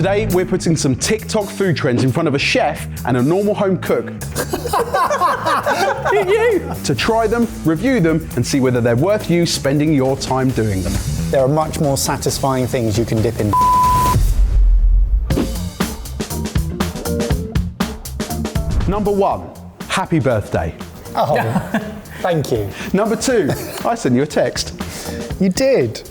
Today, we're putting some TikTok food trends in front of a chef and a normal home cook to try them, review them, and see whether they're worth you spending your time doing them. There are much more satisfying things you can dip in. Number 1, happy birthday. Oh, thank you. Number 2, I sent you a text. You did.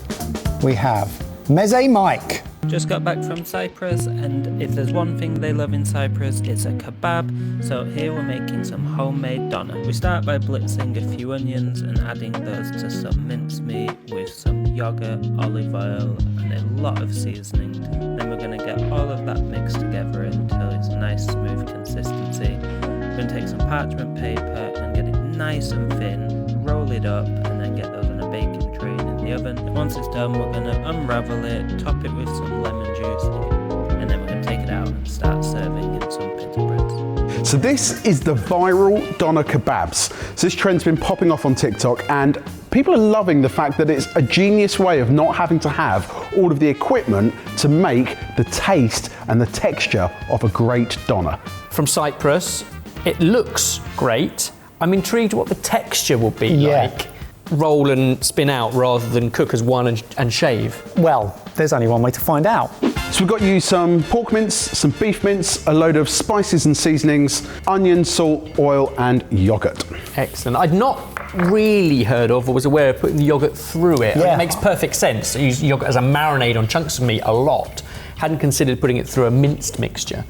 We have Meze Mike. Just got back from Cyprus, and if there's one thing they love in Cyprus, it's a kebab. So here we're making some homemade doner. We start by blitzing a few onions and adding those to some mincemeat with some yogurt, olive oil, and a lot of seasoning. Then we're going to get all of that mixed together until it's a nice smooth consistency. We're going to take some parchment paper and get it nice and thin, roll it up, and then get those on a baking tray in the oven. And once it's done, we're going to unravel it, top it with some lemon juice, and then we're going to take it out and start serving in some pita breads. So this is the viral doner kebabs. So this trend's been popping off on TikTok, and people are loving the fact that it's a genius way of not having to have all of the equipment to make the taste and the texture of a great doner. From Cyprus, it looks great. I'm intrigued what the texture will be like. Roll and spin out rather than cook as one and shave. Well, there's only one way to find out. So we've got you some pork mince, some beef mince, a load of spices and seasonings, onion, salt, oil, and yogurt. Excellent. I'd not really heard of or was aware of putting the yogurt through it. Yeah. It makes perfect sense. I use yogurt as a marinade on chunks of meat a lot. Hadn't considered putting it through a minced mixture.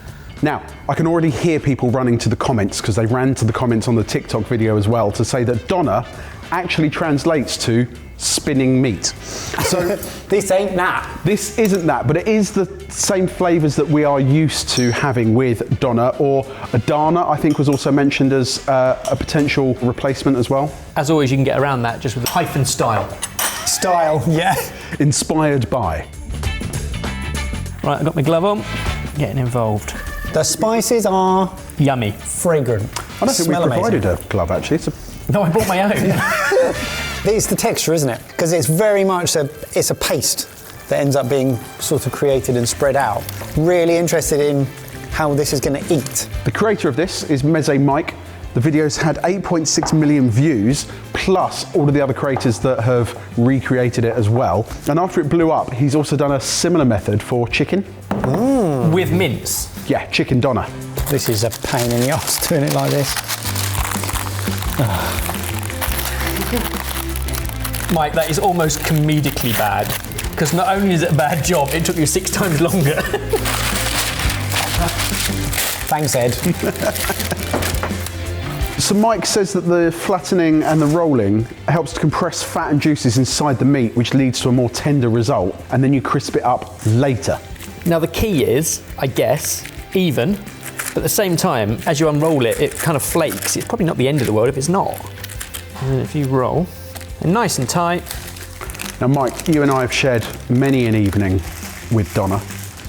Now, I can already hear people running to the comments, because they ran to the comments on the TikTok video as well, to say that doner actually translates to spinning meat. So This ain't that. this isn't that, but it is the same flavours that we are used to having with doner, or a dana, I think was also mentioned as a potential replacement as well. As always, you can get around that just with hyphen style. Style, yeah. Inspired by. Right, I've got my glove on, getting involved. The spices are Yummy. fragrant. I don't think we provided a glove, actually. No, I brought my own. It's the texture, isn't it? Because it's very much it's a paste that ends up being sort of created and spread out. Really interested in how this is going to eat. The creator of this is Meze Mike. The video's had 8.6 million views, plus all of the other creators that have recreated it as well. And after it blew up, he's also done a similar method for chicken. With mince. Yeah, chicken doner. This is a pain in the arse doing it like this. Mike, that is almost comedically bad. Because not only is it a bad job, it took you 6 times longer. Thanks, Ed. So Mike says that the flattening and the rolling helps to compress fat and juices inside the meat, which leads to a more tender result, and then you crisp it up later. Now the key is, I guess, even, but at the same time, as you unroll it, it kind of flakes. It's probably not the end of the world if it's not. And then if you roll, and nice and tight. Now Mike, you and I have shared many an evening with doner,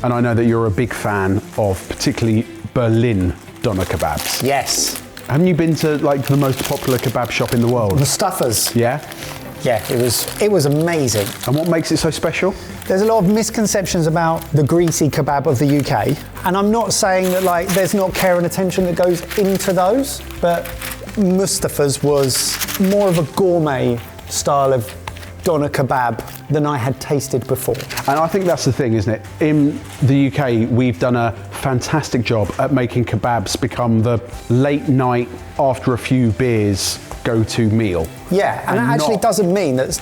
and I know that you're a big fan of particularly Berlin doner kebabs. Yes. Haven't you been to like the most popular kebab shop in the world? Mustapha's. Yeah? Yeah, it was amazing. And what makes it so special? There's a lot of misconceptions about the greasy kebab of the UK, and I'm not saying that like there's not care and attention that goes into those, but Mustapha's was more of a gourmet style of doner kebab than I had tasted before. And I think that's the thing, isn't it? In the UK, we've done a fantastic job at making kebabs become the late night, after a few beers, go-to meal. Yeah, and that actually doesn't mean that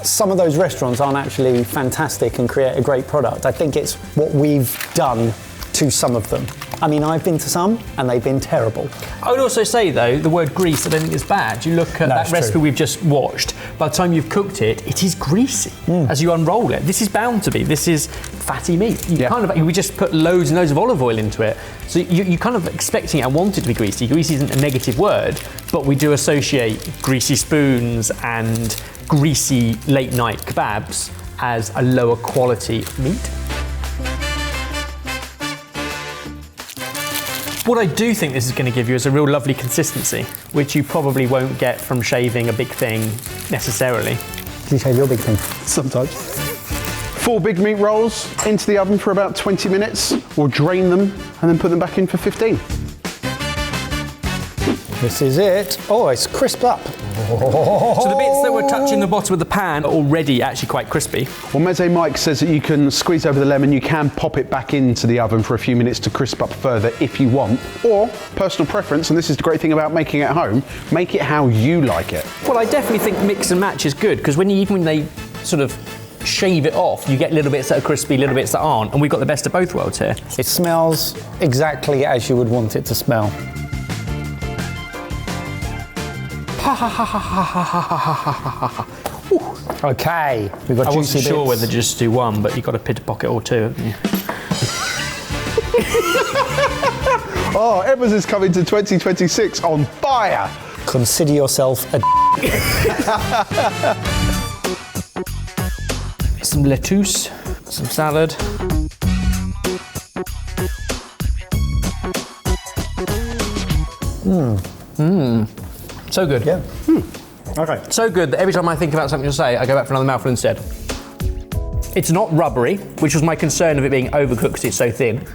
some of those restaurants aren't actually fantastic and create a great product. I think it's what we've done to some of them. I mean, I've been to some and they've been terrible. I would also say though, the word grease I don't think is bad. You look at that recipe we've just watched, by the time you've cooked it, it is greasy as you unroll it. This is bound to be, this is fatty meat. We just put loads and loads of olive oil into it. So you're kind of expecting it and want it to be greasy. Greasy isn't a negative word, but we do associate greasy spoons and greasy late night kebabs as a lower quality meat. What I do think this is going to give you is a real lovely consistency, which you probably won't get from shaving a big thing necessarily. Do you shave your big thing? Sometimes. 4 big meat rolls into the oven for about 20 minutes. We'll drain them and then put them back in for 15. This is it. Oh, it's crisped up. So the bits that were touching the bottom of the pan are already actually quite crispy. Well, Meze Mike says that you can squeeze over the lemon, you can pop it back into the oven for a few minutes to crisp up further if you want, or personal preference, and this is the great thing about making it at home, make it how you like it. Well, I definitely think mix and match is good, because even when they sort of shave it off, you get little bits that are crispy, little bits that aren't, and we've got the best of both worlds here. It smells exactly as you would want it to smell. Okay, we've got juicy bits. I wasn't sure whether to just do one, but you've got to pick a pocket or two, haven't you? Oh, Evans is coming to 2026 on fire. Consider yourself a Some lettuce, some salad. So good. Yeah. Okay. So good that every time I think about something to say, I go back for another mouthful instead. It's not rubbery, which was my concern of it being overcooked because it's so thin.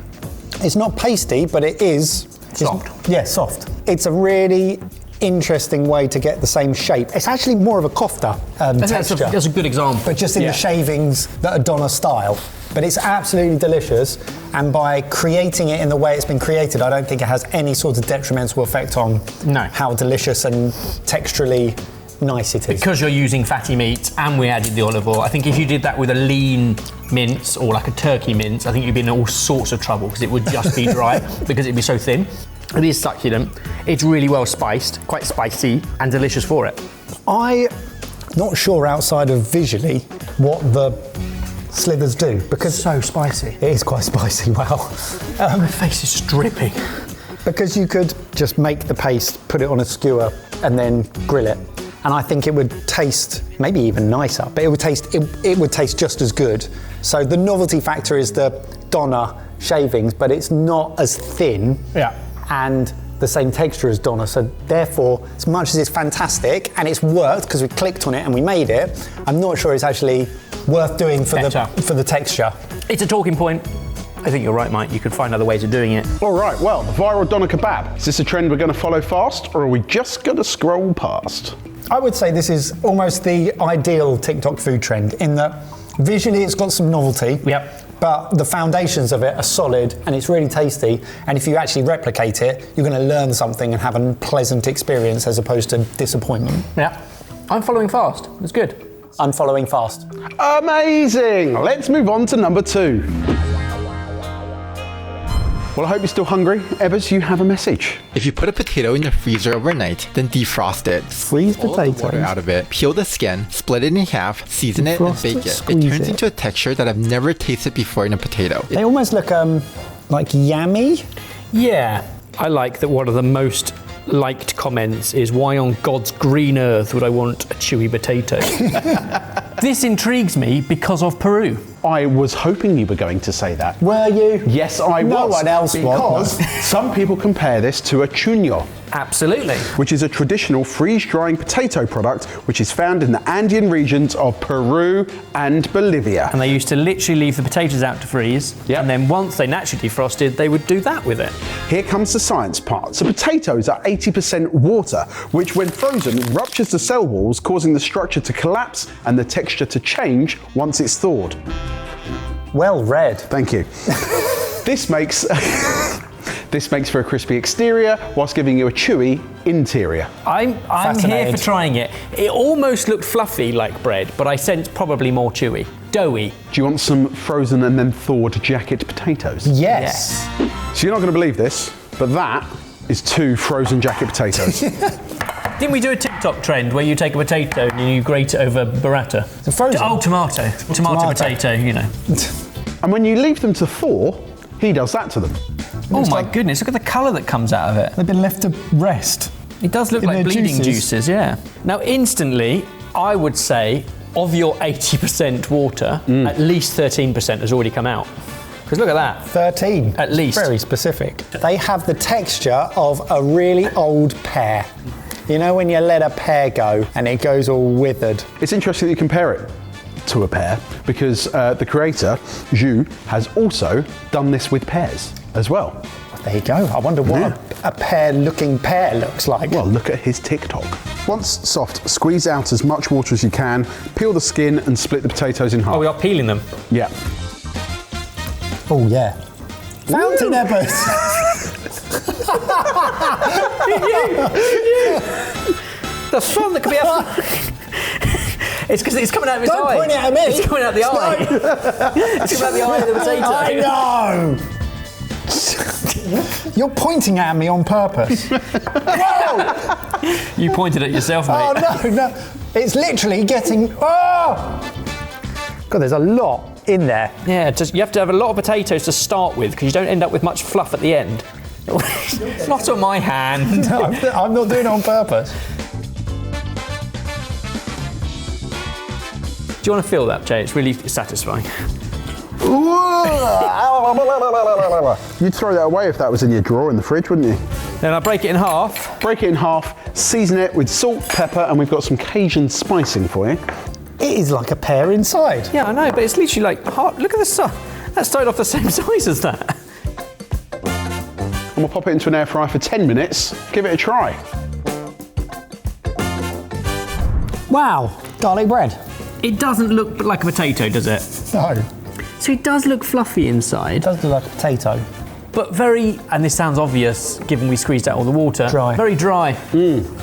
It's not pasty, but it is Soft. Yeah, soft. It's a really interesting way to get the same shape. It's actually more of a kofta texture. That's a good example. But just in the shavings that are Donna style. But it's absolutely delicious, and by creating it in the way it's been created, I don't think it has any sort of detrimental effect on how delicious and texturally nice it is. Because you're using fatty meat and we added the olive oil, I think if you did that with a lean mince or like a turkey mince, I think you'd be in all sorts of trouble because it would just be dry because it'd be so thin. It is succulent. It's really well spiced, quite spicy and delicious for it. I'm not sure outside of visually what the slithers do because So spicy. it is quite spicy. Wow. My face is dripping. Because you could just make the paste, put it on a skewer, and then grill it. And I think it would taste maybe even nicer, but it would taste just as good. So the novelty factor is the Donna shavings, but it's not as thin and the same texture as Donna. So therefore, as much as it's fantastic and it's worked because we clicked on it and we made it, I'm not sure it's actually worth doing for the texture. It's a talking point. I think you're right, Mike. You could find other ways of doing it. All right, well, the viral doner kebab. Is this a trend we're going to follow fast, or are we just going to scroll past? I would say this is almost the ideal TikTok food trend in that visually it's got some novelty. Yep. But the foundations of it are solid and it's really tasty. And if you actually replicate it, you're going to learn something and have a pleasant experience as opposed to disappointment. Yeah. I'm following fast. It's good. I'm following fast. Amazing! Let's move on to number 2. Well, I hope you're still hungry. Evers, you have a message. If you put a potato in the freezer overnight, then defrost it. Freeze Pull the potatoes. water out of it, peel the skin, split it in half, season it, and Defrost bake it, it. It squeeze turns it. into a texture that I've never tasted before in a potato. They almost look like yummy. Yeah. I like that one of the most liked comments is, why on God's green earth would I want a chewy potato? This intrigues me because of Peru. I was hoping you were going to say that. Were you? Yes, I was. No one else was. Because some people compare this to a chuño, Absolutely. which is a traditional freeze-drying potato product which is found in the Andean regions of Peru and Bolivia. And they used to literally leave the potatoes out to freeze. Yep. And then once they naturally defrosted, they would do that with it. Here comes the science part. So potatoes are 80% water, which when frozen ruptures the cell walls, causing the structure to collapse and the texture to change once it's thawed. Well read. Thank you. This makes for a crispy exterior whilst giving you a chewy interior. I'm here Fascinated. for trying it. It almost looked fluffy like bread, but I sense probably more chewy. Doughy. Do you want some frozen and then thawed jacket potatoes? Yes. So you're not going to believe this, but that is 2 frozen jacket potatoes. Didn't we do a TikTok trend where you take a potato and you grate it over burrata? The frozen. Oh, tomato. Tomato potato, you know. And when you leave them to thaw, he does that to them. Oh my goodness, look at the colour that comes out of it. They've been left to rest. It does look In like their bleeding juices. juices, yeah. Now, instantly, I would say, of your 80% water, at least 13% has already come out. Because look at that. 13. At least. Very specific. They have the texture of a really old pear. You know when you let a pear go and it goes all withered? It's interesting that you compare it, to a pear because the creator, Zhu, has also done this with pears as well. There you go. I wonder what a pear-looking pear looks like. Well, look at his TikTok. Once soft, squeeze out as much water as you can, peel the skin and split the potatoes in half. Oh, we are peeling them. Yeah. Oh, yeah. Fountain peppers. The fun that could be It's because it's coming out of his eye. Don't point it at me. It's coming out the eye. It's coming out the eye of the potato. I know. You're pointing at me on purpose. Whoa! You pointed at yourself, mate. Oh, no. It's literally getting... Oh! God, there's a lot in there. Yeah, you have to have a lot of potatoes to start with because you don't end up with much fluff at the end. Not on my hand. No, I'm not doing it on purpose. Do you want to feel that, Jay? It's really satisfying. You'd throw that away if that was in your drawer in the fridge, wouldn't you? Then I break it in half. Break it in half, season it with salt, pepper, and we've got some Cajun spicing for you. It is like a pear inside. Yeah, I know, but it's literally like hard. Look at the stuff. That started off the same size as that. And we'll pop it into an air fryer for 10 minutes. Give it a try. Wow, garlic bread. It doesn't look like a potato, does it? No. So it does look fluffy inside. It does look like a potato. But very, and this sounds obvious given we squeezed out all the water. Dry. Very dry.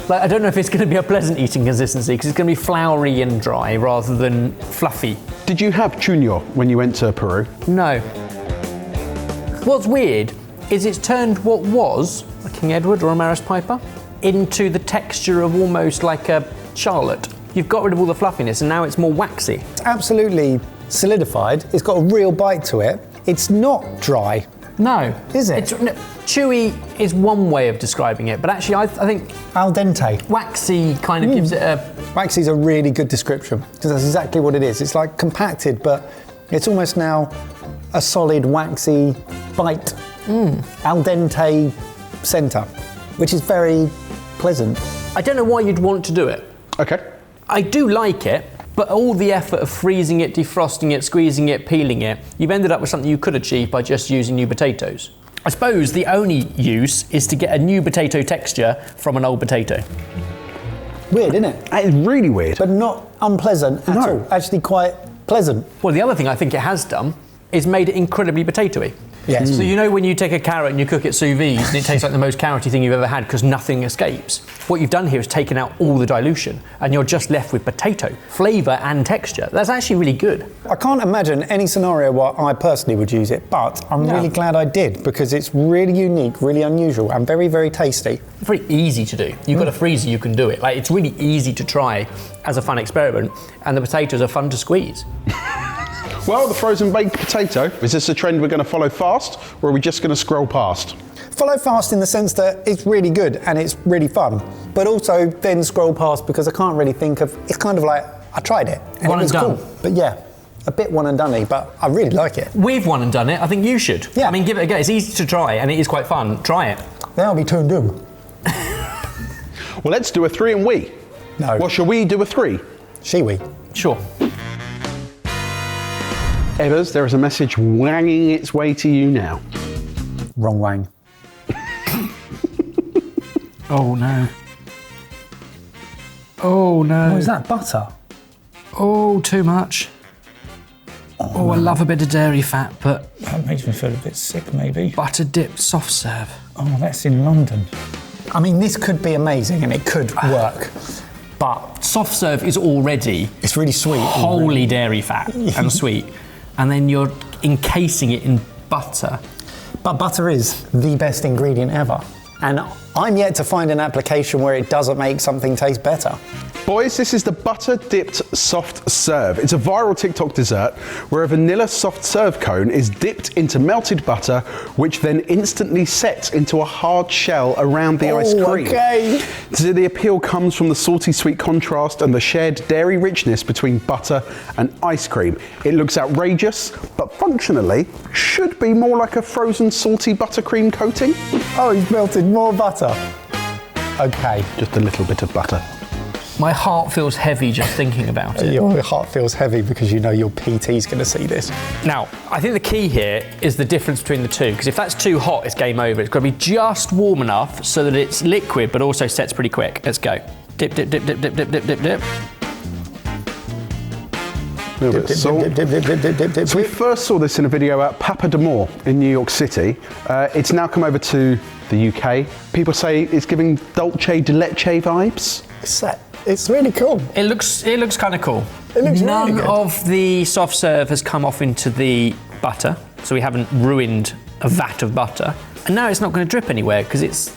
Like, I don't know if it's going to be a pleasant eating consistency because it's going to be floury and dry rather than fluffy. Did you have chuño when you went to Peru? No. What's weird is it's turned what was a King Edward or a Maris Piper into the texture of almost like a Charlotte. You've got rid of all the fluffiness and now it's more waxy. It's absolutely solidified. It's got a real bite to it. It's not dry. No. Is it? Chewy is one way of describing it, but actually I think Al dente. waxy kind of gives it a... Waxy is a really good description because that's exactly what it is. It's like compacted, but it's almost now a solid waxy bite. Al dente centre, which is very pleasant. I don't know why you'd want to do it. Okay. I do like it, but all the effort of freezing it, defrosting it, squeezing it, peeling it, you've ended up with something you could achieve by just using new potatoes. I suppose the only use is to get a new potato texture from an old potato. Weird, isn't it? That is really weird. But not unpleasant at all. Actually quite pleasant. Well, the other thing I think it has done is made it incredibly potatoey. Yes. So you know when you take a carrot and you cook it sous vide and it tastes like the most carroty thing you've ever had because nothing escapes? What you've done here is taken out all the dilution and you're just left with potato, flavour and texture. That's actually really good. I can't imagine any scenario where I personally would use it, but I'm really glad I did because it's really unique, really unusual and very, very tasty. Very easy to do. You've got a freezer, you can do it. Like, it's really easy to try as a fun experiment and the potatoes are fun to squeeze. Well, the frozen baked potato, is this a trend we're going to follow fast, or are we just going to scroll past? Follow fast in the sense that it's really good and it's really fun, but also then scroll past because I can't really think of, it's kind of like, I tried it and One it was and done. cool. But yeah, a bit one and done-y, but I really like it. We've one and done it, I think you should. Yeah. I mean, give it a go. It's easy to try and it is quite fun. Try it. Then I'll be turned in. Well, let's do a 3 and we. No. Well, shall we do a 3? She-we. Sure. Ebbers, there is a message wanging its way to you now. Wrong wang. Oh no. Oh no. What is that, butter? Oh, too much. Oh, I love a bit of dairy fat, but That makes me feel a bit sick, maybe. butter dipped soft serve. Oh, that's in London. I mean, this could be amazing and it could work, but Soft serve is already it's really sweet. wholly dairy fat and sweet, and then you're encasing it in butter. But butter is the best ingredient ever. And I'm yet to find an application where it doesn't make something taste better. Boys, this is the butter dipped soft serve. It's a viral TikTok dessert where a vanilla soft serve cone is dipped into melted butter, which then instantly sets into a hard shell around the ice cream. Okay. So the appeal comes from the salty sweet contrast and the shared dairy richness between butter and ice cream. It looks outrageous, but functionally should be more like a frozen salty buttercream coating. Oh, he's melted more butter. Okay. Just a little bit of butter. My heart feels heavy just thinking about it. Your heart feels heavy because you know your PT's going to see this. Now, I think the key here is the difference between the two, because if that's too hot, it's game over. It's got to be just warm enough so that it's liquid, but also sets pretty quick. Let's go. Dip, dip, dip, dip, dip, dip, dip, dip, dip. A little bit of salt. So we first saw this in a video at Papa d'Amour in New York City. It's now come over to the UK. People say it's giving Dolce de Leche vibes. It's really cool. It looks kind of cool. It looks None really good. of the soft serve has come off into the butter, so we haven't ruined a vat of butter. And now it's not going to drip anywhere because it's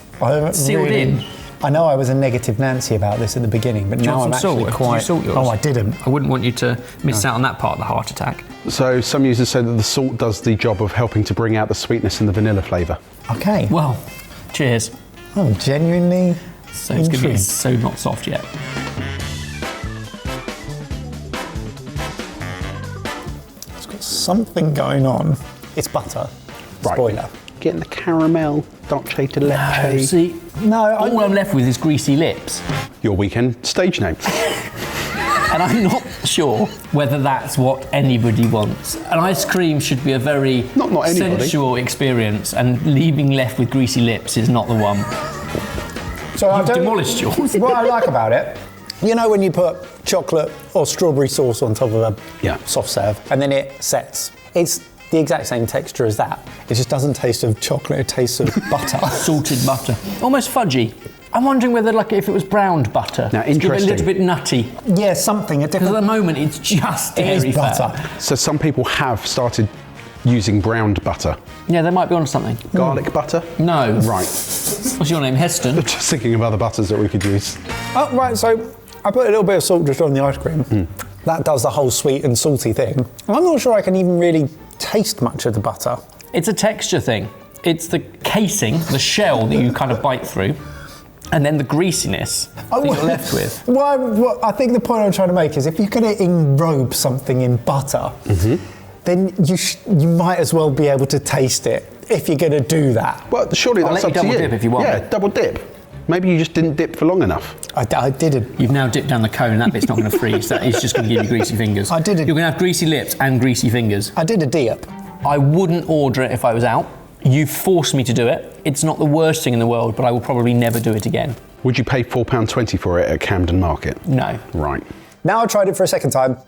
sealed in. I know I was a negative Nancy about this at the beginning, but now I'm actually quite... Did you salt yours? Oh, I didn't. I wouldn't want you to miss out on that part of the heart attack. So some users say that the salt does the job of helping to bring out the sweetness and the vanilla flavour. Okay. Well, cheers. I'm genuinely So it's going to be intrigued. so not soft yet. It's got something going on. It's butter. Right. Spoiler. Getting the caramel, Dolce de Leche. See, all I'm left with is greasy lips. Your weekend stage name. And I'm not sure whether that's what anybody wants. An ice cream should be a very Not anybody. sensual experience, and leaving left with greasy lips is not the one. So You've demolished yours. What I like about it, you know when you put chocolate or strawberry sauce on top of a soft serve and then it sets. It's the exact same texture as that. It just doesn't taste of chocolate, it tastes of butter. Salted butter. Almost fudgy. I'm wondering whether, like, if it was browned butter. Now, it's a interesting. little bit nutty. Yeah, something. Because at the moment, it's just dairy It is butter. fat. So some people have started using browned butter. Yeah, they might be onto something. Garlic butter? No. Right. What's your name, Heston? Just thinking of other butters that we could use. Oh, right, so I put a little bit of salt just on the ice cream. That does the whole sweet and salty thing. I'm not sure I can even really taste much of the butter. It's a texture thing. It's the casing, the shell that you kind of bite through, and then the greasiness that you're left with. Well, I think the point I'm trying to make is if you're going to enrobe something in butter, then you might as well be able to taste it if you're going to do that. Well, surely I'll that's let up you to double you. dip if you want. Yeah, double dip. Maybe you just didn't dip for long enough. I didn't. You've now dipped down the cone, and that bit's not going to freeze. That is just going to give you greasy fingers. I did it. You're going to have greasy lips and greasy fingers. I did a dip. I wouldn't order it if I was out. You forced me to do it. It's not the worst thing in the world, but I will probably never do it again. Would you pay £4.20 for it at Camden Market? No. Right. Now I tried it for a second time.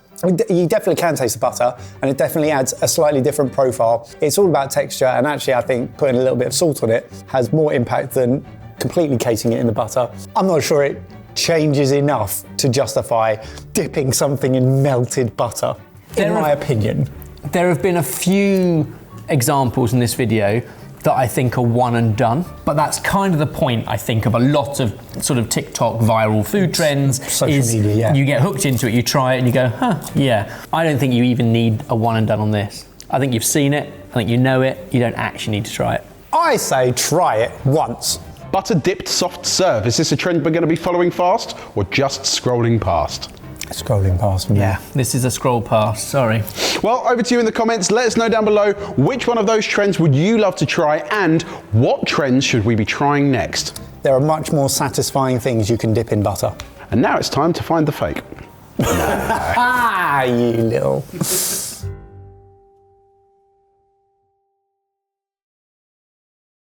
You definitely can taste the butter, and it definitely adds a slightly different profile. It's all about texture, and actually I think putting a little bit of salt on it has more impact than completely casing it in the butter. I'm not sure it changes enough to justify dipping something in melted butter, in my opinion. There have been a few examples in this video that I think are one and done, but that's kind of the point, I think, of a lot of sort of TikTok viral food trends. Social media, yeah. You get hooked into it, you try it, and you go, yeah. I don't think you even need a one and done on this. I think you've seen it, I think you know it, you don't actually need to try it. I say try it once. Butter dipped soft serve. Is this a trend we're going to be following fast or just scrolling past? Scrolling past me. Yeah, this is a scroll past, sorry. Well, over to you in the comments. Let us know down below which one of those trends would you love to try and what trends should we be trying next? There are much more satisfying things you can dip in butter. And now it's time to find the fake. You little...